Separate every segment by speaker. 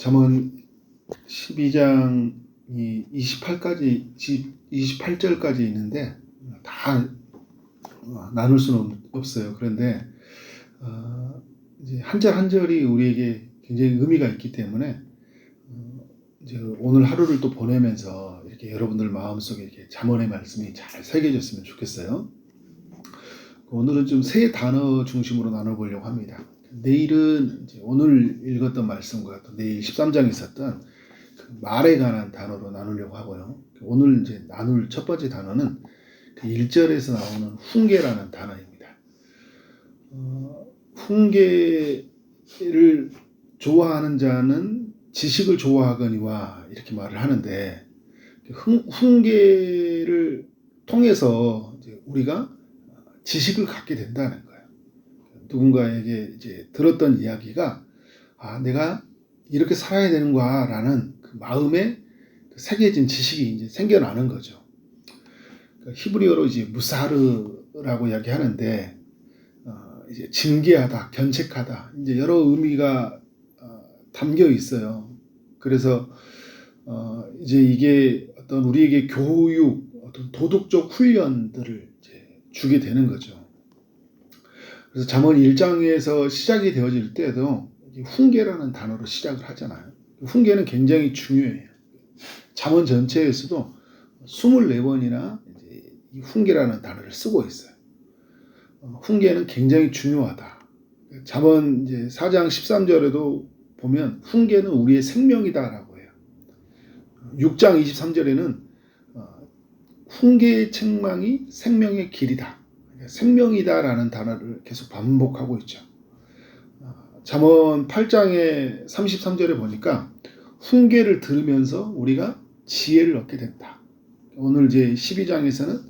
Speaker 1: 잠언 12장이 28절까지 있는데 다 나눌 수는 없어요. 그런데 이제 한 절 한 절이 우리에게 굉장히 의미가 있기 때문에 이제 오늘 하루를 또 보내면서 이렇게 여러분들 마음속에 이렇게 잠언의 말씀이 잘 새겨졌으면 좋겠어요. 오늘은 좀 세 단어 중심으로 나눠보려고 합니다. 내일은 이제 오늘 읽었던 말씀과 또 내일 13장에 있었던 그 말에 관한 단어로 나누려고 하고요. 오늘 이제 나눌 첫 번째 단어는 그 1절에서 나오는 훈계라는 단어입니다. 훈계를 좋아하는 자는 지식을 좋아하거니와 이렇게 말을 하는데, 훈계를 통해서 이제 우리가 지식을 갖게 된다는 거예요. 누군가에게 이제 들었던 이야기가 내가 이렇게 살아야 되는 거야 라는 그 마음에 새겨진 지식이 이제 생겨나는 거죠. 히브리어로 이제 무사르라고 이야기하는데 이제 징계하다, 견책하다, 이제 여러 의미가 담겨 있어요. 그래서 이제 이게 어떤 우리에게 교육, 어떤 도덕적 훈련들을 이제 주게 되는 거죠. 그래서 잠언 1장에서 시작이 되어질 때도 훈계라는 단어로 시작을 하잖아요. 훈계는 굉장히 중요해요. 잠언 전체에서도 24번이나 이제 이 훈계라는 단어를 쓰고 있어요. 훈계는 굉장히 중요하다. 잠언 이제 4장 13절에도 보면 훈계는 우리의 생명이다라고 해요. 6장 23절에는 훈계의 책망이 생명의 길이다. 생명이다라는 단어를 계속 반복하고 있죠. 잠언 8장의 33절에 보니까 훈계를 들으면서 우리가 지혜를 얻게 된다. 오늘 이제 12장에서는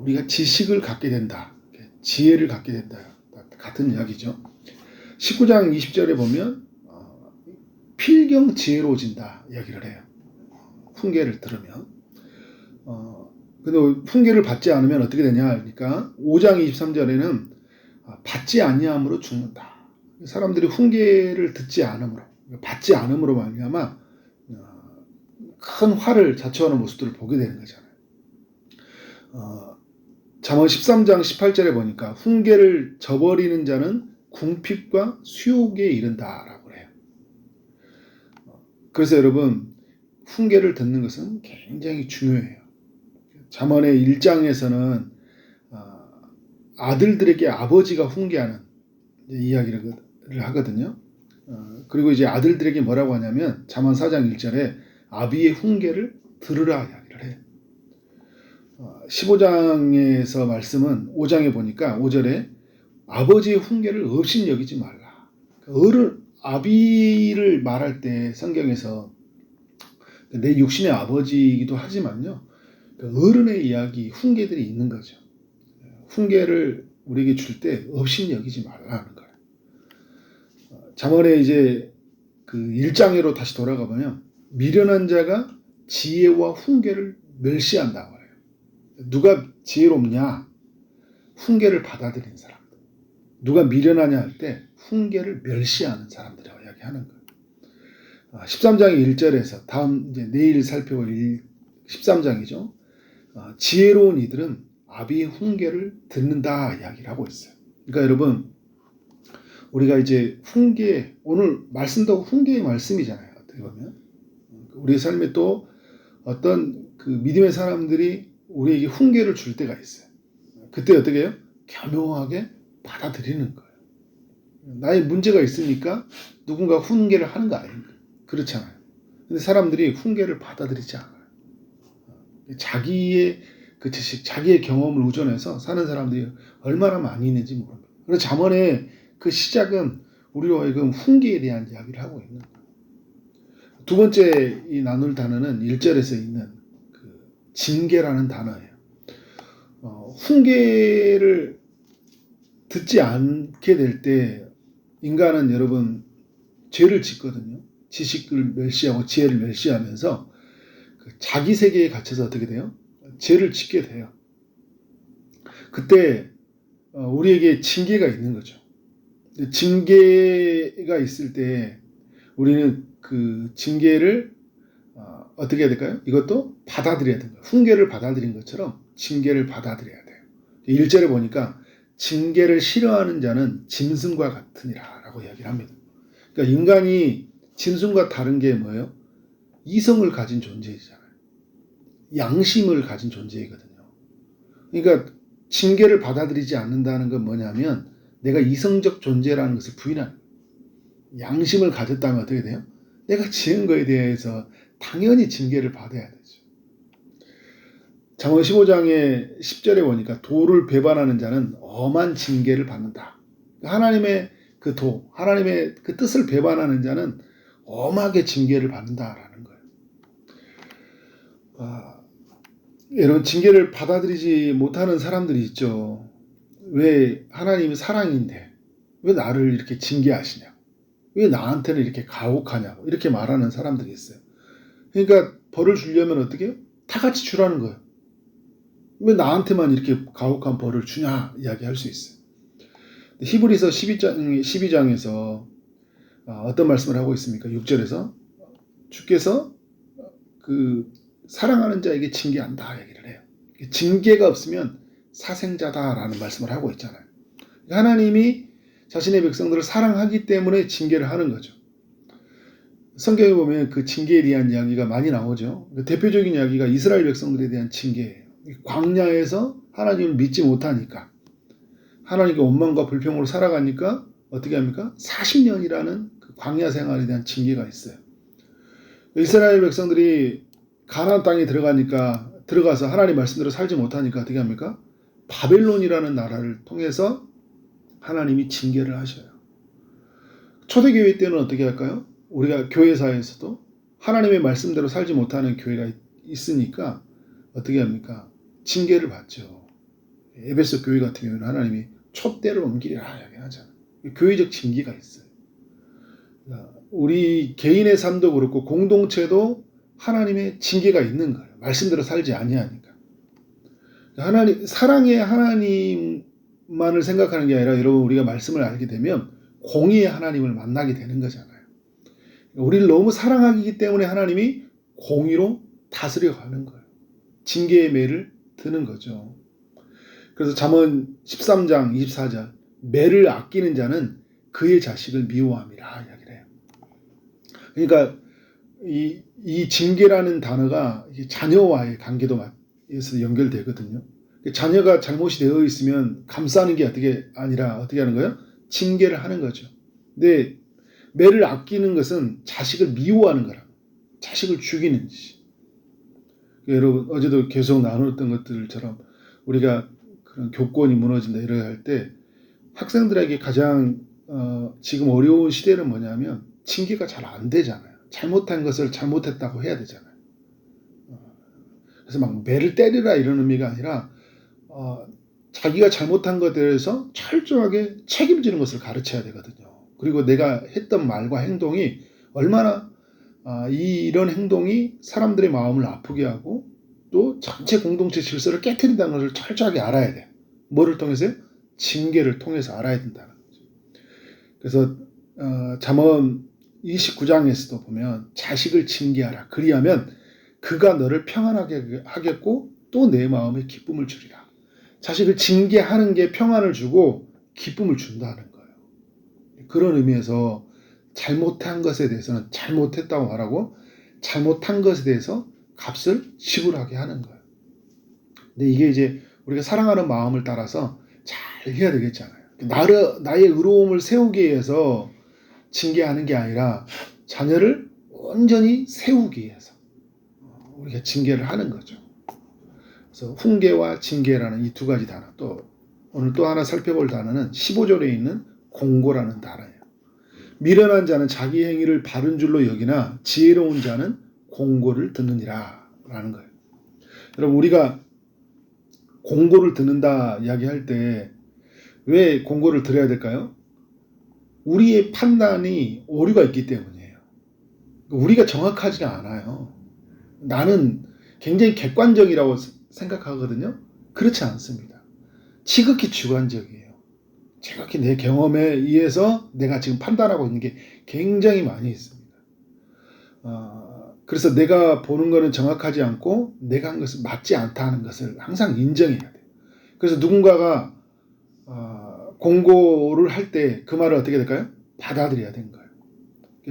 Speaker 1: 우리가 지식을 갖게 된다. 지혜를 갖게 된다. 같은 이야기죠. 19장 20절에 보면 필경 지혜로워진다 이야기를 해요. 훈계를 들으면. 근데 훈계를 받지 않으면 어떻게 되냐 하니까 5장 23절에는 받지 아니함으로 죽는다. 사람들이 훈계를 듣지 않음으로, 받지 않음으로 말미암아 큰 화를 자초하는 모습들을 보게 되는 거잖아요. 잠언 13장 18절에 보니까 훈계를 저버리는 자는 궁핍과 수욕에 이른다라고 해요. 그래서 여러분, 훈계를 듣는 것은 굉장히 중요해요. 잠언의 1장에서는 아들들에게 아버지가 훈계하는 이야기를 하거든요. 그리고 이제 아들들에게 뭐라고 하냐면 잠언 4장 1절에 아비의 훈계를 들으라 이야기를 해요. 15장에서 말씀은 5장에 보니까 5절에 아버지의 훈계를 없인 여기지 말라. 아비를 말할 때 성경에서 내 육신의 아버지이기도 하지만요, 어른의 이야기, 훈계들이 있는 거죠. 훈계를 우리에게 줄 때 없인 여기지 말라는 거예요. 잠언에 이제 그 1장으로 다시 돌아가 보면 미련한 자가 지혜와 훈계를 멸시한다고 해요. 누가 지혜롭냐? 훈계를 받아들인 사람들. 누가 미련하냐 할 때 훈계를 멸시하는 사람들이라고 이야기하는 거예요. 13장의 1절에서 다음 이제 내일 살펴볼 13장이죠. 지혜로운 이들은 아비의 훈계를 듣는다 이야기를 하고 있어요. 그러니까 여러분, 우리가 이제 훈계, 오늘 말씀도 훈계의 말씀이잖아요. 어떻게 보면 우리의 삶에 또 어떤 그 믿음의 사람들이 우리에게 훈계를 줄 때가 있어요. 그때 어떻게 해요? 겸허하게 받아들이는 거예요. 나의 문제가 있으니까 누군가 훈계를 하는 거 아닙니까? 그렇잖아요. 근데 사람들이 훈계를 받아들이지 않아요. 자기의 그 지식, 자기의 경험을 의존해서 사는 사람들이 얼마나 많이 있는지 모릅니다. 그래서 잠언의 그 시작은 우리로 하여금 훈계에 대한 이야기를 하고 있는 거예요. 두 번째 이 나눌 단어는 1절에서 있는 그 징계라는 단어예요. 훈계를 듣지 않게 될 때 인간은 여러분 죄를 짓거든요. 지식을 멸시하고 지혜를 멸시하면서 자기 세계에 갇혀서 어떻게 돼요? 죄를 짓게 돼요. 그때 우리에게 징계가 있는 거죠. 징계가 있을 때 우리는 그 징계를 어떻게 해야 될까요? 이것도 받아들여야 되는 거예요. 훈계를 받아들인 것처럼 징계를 받아들여야 돼요. 1절에 보니까 징계를 싫어하는 자는 짐승과 같으니라 라고 이야기를 합니다. 그러니까 인간이 짐승과 다른 게 뭐예요? 이성을 가진 존재이잖아요. 양심을 가진 존재이거든요. 그러니까 징계를 받아들이지 않는다는 건 뭐냐면 내가 이성적 존재라는 것을 부인하는 거예요. 양심을 가졌다면 어떻게 돼요? 내가 지은 거에 대해서 당연히 징계를 받아야 되죠. 잠언 15장의 10절에 보니까 도를 배반하는 자는 엄한 징계를 받는다. 하나님의 그 도, 하나님의 그 뜻을 배반하는 자는 엄하게 징계를 받는다라는 거예요. 이런 징계를 받아들이지 못하는 사람들이 있죠. 왜 하나님이 사랑인데 왜 나를 이렇게 징계하시냐? 왜 나한테는 이렇게 가혹하냐고 이렇게 말하는 사람들이 있어요. 그러니까 벌을 주려면 어떻게 해요? 다 같이 주라는 거예요. 왜 나한테만 이렇게 가혹한 벌을 주냐 이야기할 수 있어요. 히브리서 12장에서 어떤 말씀을 하고 있습니까? 6절에서 주께서 그 사랑하는 자에게 징계한다 얘기를 해요. 징계가 없으면 사생자다라는 말씀을 하고 있잖아요. 하나님이 자신의 백성들을 사랑하기 때문에 징계를 하는 거죠. 성경에 보면 그 징계에 대한 이야기가 많이 나오죠. 대표적인 이야기가 이스라엘 백성들에 대한 징계예요. 광야에서 하나님을 믿지 못하니까 하나님께 원망과 불평으로 살아가니까 어떻게 합니까? 40년이라는 그 광야 생활에 대한 징계가 있어요. 이스라엘 백성들이 가나안 땅에 들어가서 하나님 말씀대로 살지 못하니까 어떻게 합니까? 바벨론이라는 나라를 통해서 하나님이 징계를 하셔요. 초대교회 때는 어떻게 할까요? 우리가 교회사에서도 하나님의 말씀대로 살지 못하는 교회가 있으니까 어떻게 합니까? 징계를 받죠. 에베소 교회 같은 경우는 하나님이 촛대를 옮기리라 이야기하잖아요. 교회적 징계가 있어요. 우리 개인의 삶도 그렇고 공동체도 하나님의 징계가 있는 거예요. 말씀대로 살지 아니하니까. 하나님, 사랑의 하나님만을 생각하는 게 아니라 여러분 우리가 말씀을 알게 되면 공의의 하나님을 만나게 되는 거잖아요. 우리를 너무 사랑하기 때문에 하나님이 공의로 다스려 가는 거예요. 징계의 매를 드는 거죠. 그래서 잠언 13장 24절 매를 아끼는 자는 그의 자식을 미워함이라 이야기를 해요. 그러니까 이 징계라는 단어가 자녀와의 관계도 연결되거든요. 자녀가 잘못이 되어 있으면 감싸는 게 어떻게 하는 거예요? 징계를 하는 거죠. 근데 매를 아끼는 것은 자식을 미워하는 거라. 자식을 죽이는 짓. 여러분 어제도 계속 나눴던 것들처럼 우리가 그런 교권이 무너진다 이렇게 할 때 학생들에게 가장 지금 어려운 시대는 뭐냐면 징계가 잘 안 되잖아요. 잘못한 것을 잘못했다고 해야 되잖아요. 그래서 막 매를 때리라 이런 의미가 아니라 자기가 잘못한 것에 대해서 철저하게 책임지는 것을 가르쳐야 되거든요. 그리고 내가 했던 말과 행동이 얼마나 이런 행동이 사람들의 마음을 아프게 하고 또 전체 공동체 질서를 깨트린다는 것을 철저하게 알아야 돼요. 뭐를 통해서요? 징계를 통해서 알아야 된다는 거죠. 그래서 잠언 29장에서도 보면 자식을 징계하라. 그리하면 그가 너를 평안하게 하겠고 또 내 마음에 기쁨을 주리라. 자식을 징계하는 게 평안을 주고 기쁨을 준다는 거예요. 그런 의미에서 잘못한 것에 대해서는 잘못했다고 말하고 잘못한 것에 대해서 값을 지불하게 하는 거예요. 근데 이게 이제 우리가 사랑하는 마음을 따라서 잘 해야 되겠잖아요. 나의 의로움을 세우기 위해서 징계하는 게 아니라 자녀를 온전히 세우기 위해서 우리가 징계를 하는 거죠. 그래서 훈계와 징계라는 이 두 가지 단어, 또 오늘 또 하나 살펴볼 단어는 15절에 있는 공고라는 단어예요. 미련한 자는 자기 행위를 바른 줄로 여기나 지혜로운 자는 공고를 듣느니라 라는 거예요. 여러분 우리가 공고를 듣는다 이야기할 때 왜 공고를 들어야 될까요? 우리의 판단이 오류가 있기 때문이에요. 우리가 정확하지가 않아요. 나는 굉장히 객관적이라고 생각하거든요. 그렇지 않습니다. 지극히 주관적이에요. 지극히 내 경험에 의해서 내가 지금 판단하고 있는 게 굉장히 많이 있습니다. 그래서 내가 보는 거는 정확하지 않고 내가 한 것은 맞지 않다는 것을 항상 인정해야 돼요. 그래서 누군가가 공고를 할 때 그 말을 어떻게 될까요? 받아들여야 되는 거예요.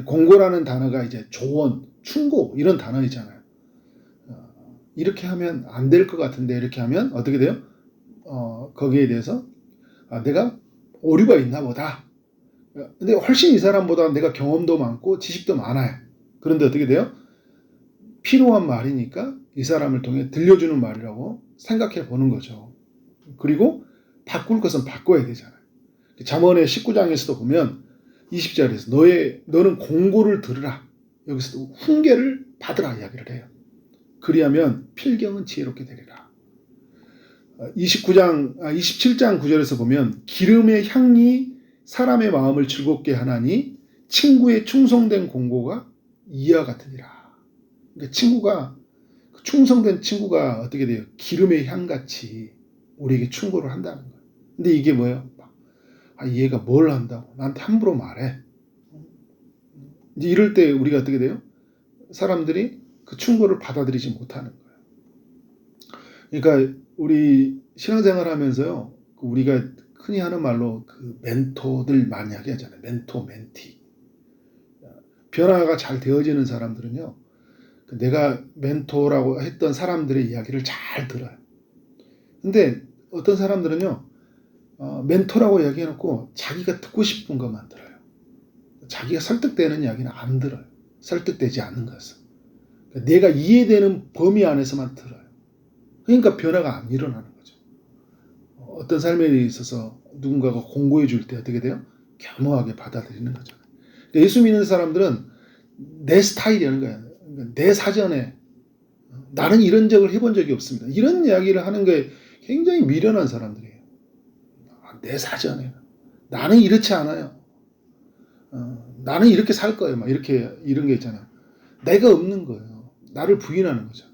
Speaker 1: 공고라는 단어가 이제 조언, 충고 이런 단어이잖아요. 이렇게 하면 안 될 것 같은데 이렇게 하면 어떻게 돼요? 거기에 대해서 내가 오류가 있나 보다. 근데 훨씬 이 사람보다 내가 경험도 많고 지식도 많아요. 그런데 어떻게 돼요? 필요한 말이니까 이 사람을 통해 들려주는 말이라고 생각해 보는 거죠. 그리고 바꿀 것은 바꿔야 되잖아요. 잠언의 19장에서도 보면 20절에서 너는 공고를 들으라. 여기서도 훈계를 받으라 이야기를 해요. 그리하면 필경은 지혜롭게 되리라. 27장 9절에서 보면 기름의 향이 사람의 마음을 즐겁게 하나니 친구의 충성된 공고가 이와 같으니라. 그러니까 충성된 친구가 어떻게 돼요? 기름의 향같이 우리에게 충고를 한다는 거예요. 근데 이게 뭐예요? 얘가 뭘 한다고 나한테 함부로 말해. 이제 이럴 때 우리가 어떻게 돼요? 사람들이 그 충고를 받아들이지 못하는 거예요. 그러니까 우리 신앙생활 하면서요, 우리가 흔히 하는 말로 그 멘토들 많이 하게 하잖아요. 멘토, 멘티. 변화가 잘 되어지는 사람들은요, 내가 멘토라고 했던 사람들의 이야기를 잘 들어요. 근데 어떤 사람들은요, 멘토라고 이야기해놓고 자기가 듣고 싶은 것만 들어요. 자기가 설득되는 이야기는 안 들어요. 설득되지 않는 것은. 내가 이해되는 범위 안에서만 들어요. 그러니까 변화가 안 일어나는 거죠. 어떤 삶에 있어서 누군가가 공고해 줄 때 어떻게 돼요? 겸허하게 받아들이는 거죠. 예수 믿는 사람들은 내 스타일이라는 거예요. 내 사전에 나는 이런 적을 해본 적이 없습니다. 이런 이야기를 하는 게 굉장히 미련한 사람들이에요. 내 사전에 나는 이렇지 않아요. 나는 이렇게 살 거예요. 막 이런 게 있잖아요. 내가 없는 거예요. 나를 부인하는 거죠.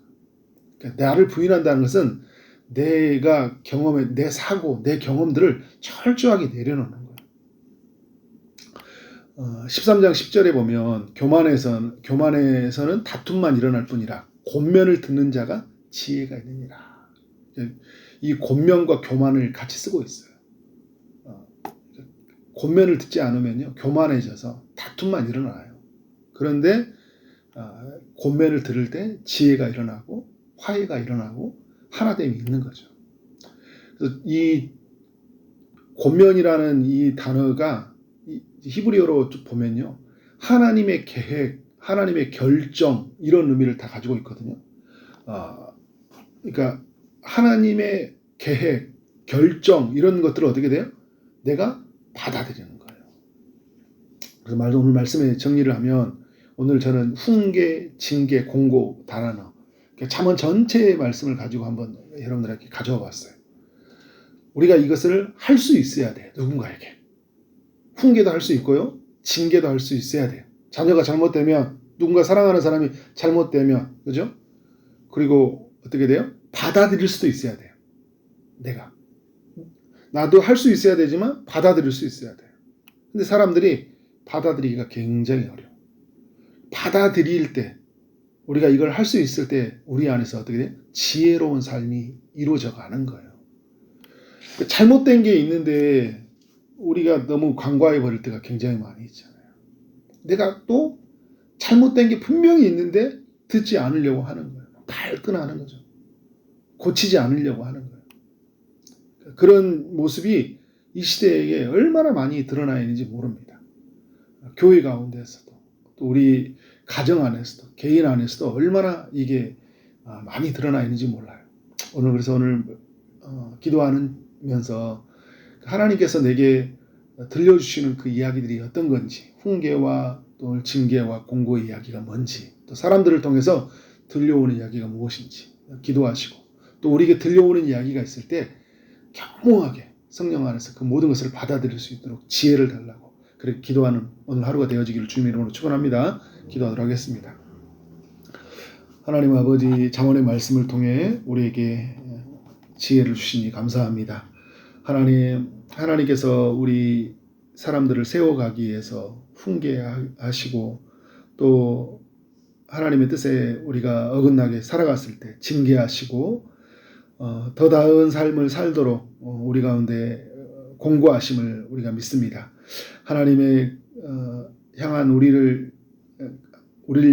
Speaker 1: 그러니까 나를 부인한다는 것은 내가 경험해 내 사고, 내 경험들을 철저하게 내려놓는 거예요. 13장 10절에 보면 교만에서는 다툼만 일어날 뿐이라 권면을 듣는 자가 지혜가 있느니라. 이 권면과 교만을 같이 쓰고 있어요. 권면을 듣지 않으면요, 교만해져서 다툼만 일어나요. 그런데 권면을 들을 때 지혜가 일어나고 화해가 일어나고 하나됨이 있는 거죠. 그래서 이 권면이라는 이 단어가 히브리어로 보면요, 하나님의 계획, 하나님의 결정 이런 의미를 다 가지고 있거든요. 그러니까 하나님의 계획, 결정 이런 것들을 어떻게 돼요? 내가 받아들이는 거예요. 그래서 오늘 말씀에 정리를 하면 오늘 저는 훈계, 징계, 공고, 단언어 잠언 전체의 말씀을 가지고 한번 여러분들에게 가져와 봤어요. 우리가 이것을 할 수 있어야 돼요. 누군가에게. 훈계도 할 수 있고요. 징계도 할 수 있어야 돼요. 자녀가 잘못되면, 누군가 사랑하는 사람이 잘못되면, 그죠? 그리고 어떻게 돼요? 받아들일 수도 있어야 돼요. 내가. 나도 할 수 있어야 되지만 받아들일 수 있어야 돼요. 근데 사람들이 받아들이기가 굉장히 어려워. 받아들일 때, 우리가 이걸 할 수 있을 때 우리 안에서 어떻게 돼요? 지혜로운 삶이 이루어져 가는 거예요. 잘못된 게 있는데 우리가 너무 간과해 버릴 때가 굉장히 많이 있잖아요. 내가 또 잘못된 게 분명히 있는데 듣지 않으려고 하는 거예요. 발끈하는 거죠. 고치지 않으려고 하는 거예요. 그런 모습이 이 시대에 얼마나 많이 드러나 있는지 모릅니다. 교회 가운데서도 또 우리 가정 안에서도 개인 안에서도 얼마나 이게 많이 드러나 있는지 몰라요. 그래서 오늘 기도하면서 하나님께서 내게 들려주시는 그 이야기들이 어떤 건지, 훈계와 또 징계와 공고의 이야기가 뭔지, 또 사람들을 통해서 들려오는 이야기가 무엇인지 기도하시고, 또 우리에게 들려오는 이야기가 있을 때 겸허하게 성령 안에서 그 모든 것을 받아들일 수 있도록 지혜를 달라고 그렇게 기도하는 오늘 하루가 되어지기를 주님의 이름으로 축원합니다. 기도하도록 하겠습니다. 하나님 아버지, 잠언의 말씀을 통해 우리에게 지혜를 주시니 감사합니다. 하나님께서 우리 사람들을 세워가기 위해서 훈계하시고 또 하나님의 뜻에 우리가 어긋나게 살아갔을 때 징계하시고 더 나은 삶을 살도록 우리 가운데 공고하심을 우리가 믿습니다. 하나님의 향한 우리를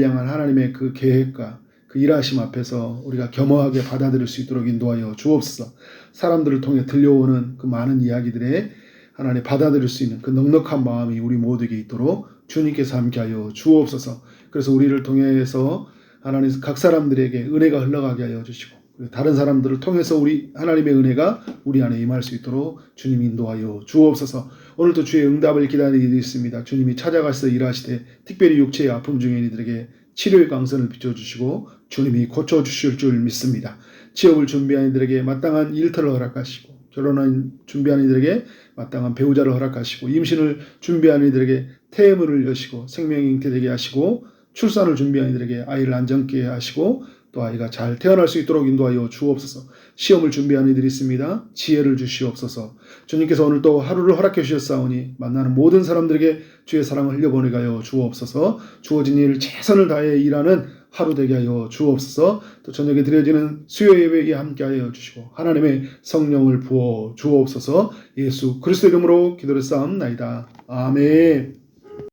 Speaker 1: 향한 하나님의 그 계획과 그 일하심 앞에서 우리가 겸허하게 받아들일 수 있도록 인도하여 주옵소서. 사람들을 통해 들려오는 그 많은 이야기들에 하나님 받아들일 수 있는 그 넉넉한 마음이 우리 모두에게 있도록 주님께서 함께하여 주옵소서. 그래서 우리를 통해서 하나님 각 사람들에게 은혜가 흘러가게 하여 주시고 다른 사람들을 통해서 우리 하나님의 은혜가 우리 안에 임할 수 있도록 주님 인도하여 주옵소서. 오늘도 주의 응답을 기다리고 있습니다. 주님이 찾아가서 일하시되 특별히 육체의 아픔 중에 이들에게 치료의 강선을 비춰주시고 주님이 고쳐주실 줄 믿습니다. 취업을 준비한 이들에게 마땅한 일터를 허락하시고 결혼을 준비한 이들에게 마땅한 배우자를 허락하시고 임신을 준비한 이들에게 태문을 여시고 생명이 잉태되게 하시고 출산을 준비한 이들에게 아이를 안정케 하시고 또 아이가 잘 태어날 수 있도록 인도하여 주옵소서. 시험을 준비한 이들이 있습니다. 지혜를 주시옵소서. 주님께서 오늘 또 하루를 허락해 주셨사오니 만나는 모든 사람들에게 주의 사랑을 흘려보내게 하여 주옵소서. 주어진 일 최선을 다해 일하는 하루 되게 하여 주옵소서. 또 저녁에 드려지는 수요 예배에 함께하여 주시고 하나님의 성령을 부어 주옵소서. 예수 그리스도 이름으로 기도를 쌓옵나이다. 아멘.